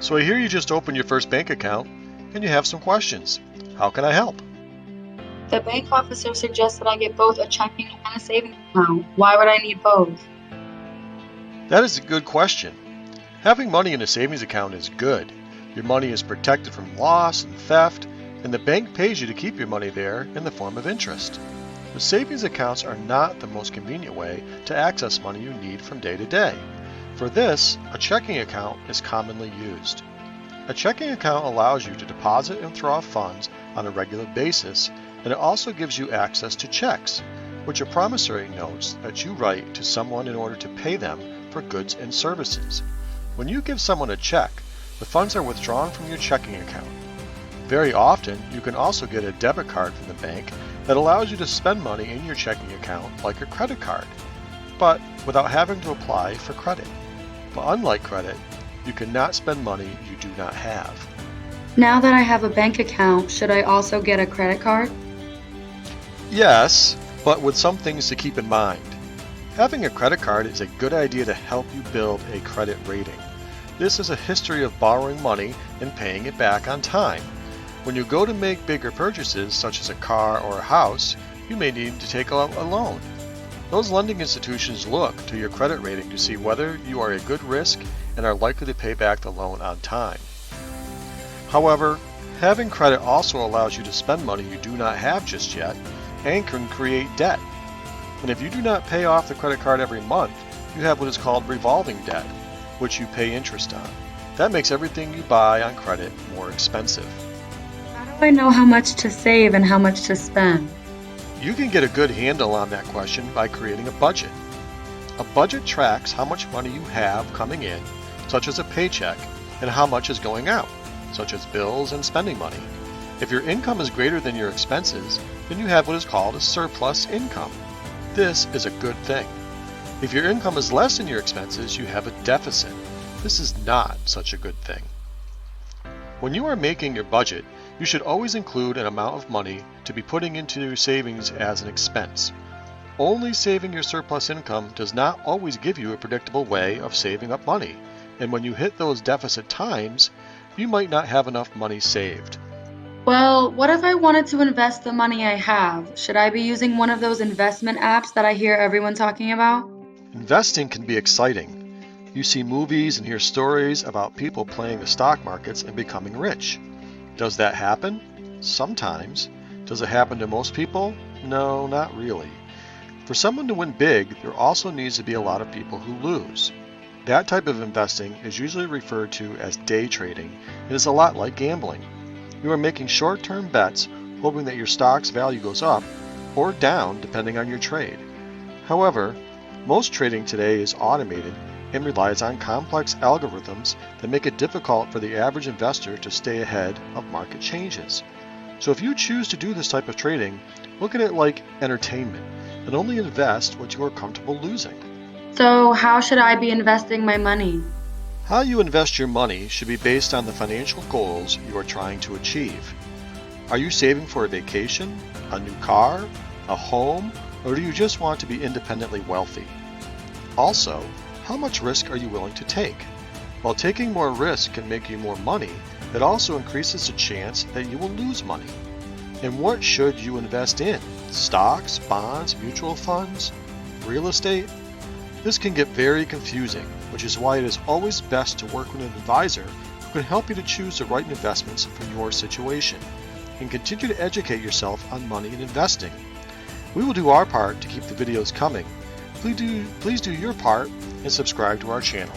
So I hear you just opened your first bank account and you have some questions. How can I help? The bank officer suggested I get both a checking and a savings account. Why would I need both? That is a good question. Having money in a savings account is good. Your money is protected from loss and theft, and the bank pays you to keep your money there in the form of interest. But savings accounts are not the most convenient way to access money you need from day to day. For this, a checking account is commonly used. A checking account allows you to deposit and throw off funds on a regular basis, and it also gives you access to checks, which are promissory notes that you write to someone in order to pay them for goods and services. When you give someone a check, the funds are withdrawn from your checking account. Very often, you can also get a debit card from the bank that allows you to spend money in your checking account like a credit card, but without having to apply for credit. But unlike credit, you cannot spend money you do not have. Now that I have a bank account, should I also get a credit card? Yes, but with some things to keep in mind. Having a credit card is a good idea to help you build a credit rating. This is a history of borrowing money and paying it back on time. When you go to make bigger purchases, such as a car or a house, you may need to take out a loan. Those lending institutions look to your credit rating to see whether you are a good risk and are likely to pay back the loan on time. However, having credit also allows you to spend money you do not have just yet and can create debt. And if you do not pay off the credit card every month, you have what is called revolving debt, which you pay interest on. That makes everything you buy on credit more expensive. How do I know how much to save and how much to spend? You can get a good handle on that question by creating a budget. A budget tracks how much money you have coming in, such as a paycheck, and how much is going out, such as bills and spending money. If your income is greater than your expenses, then you have what is called a surplus income. This is a good thing. If your income is less than your expenses, you have a deficit. This is not such a good thing. When you are making your budget, you should always include an amount of money to be putting into your savings as an expense. Only saving your surplus income does not always give you a predictable way of saving up money, and when you hit those deficit times, you might not have enough money saved. Well, what if I wanted to invest the money I have? Should I be using one of those investment apps that I hear everyone talking about? Investing can be exciting. You see movies and hear stories about people playing the stock markets and becoming rich. Does that happen? Sometimes. Does it happen to most people? No, not really. For someone to win big, there also needs to be a lot of people who lose. That type of investing is usually referred to as day trading and is a lot like gambling. You are making short-term bets hoping that your stock's value goes up or down depending on your trade. However, most trading today is automated and relies on complex algorithms that make it difficult for the average investor to stay ahead of market changes. So if you choose to do this type of trading, look at it like entertainment and only invest what you are comfortable losing. So, how should I be investing my money? How you invest your money should be based on the financial goals you are trying to achieve. Are you saving for a vacation, a new car, a home, or do you just want to be independently wealthy? Also, how much risk are you willing to take? While taking more risk can make you more money, it also increases the chance that you will lose money. And what should you invest in? Stocks, bonds, mutual funds, real estate? This can get very confusing, which is why it is always best to work with an advisor who can help you to choose the right investments for your situation, and continue to educate yourself on money and investing. We will do our part to keep the videos coming. Please do your part and subscribe to our channel.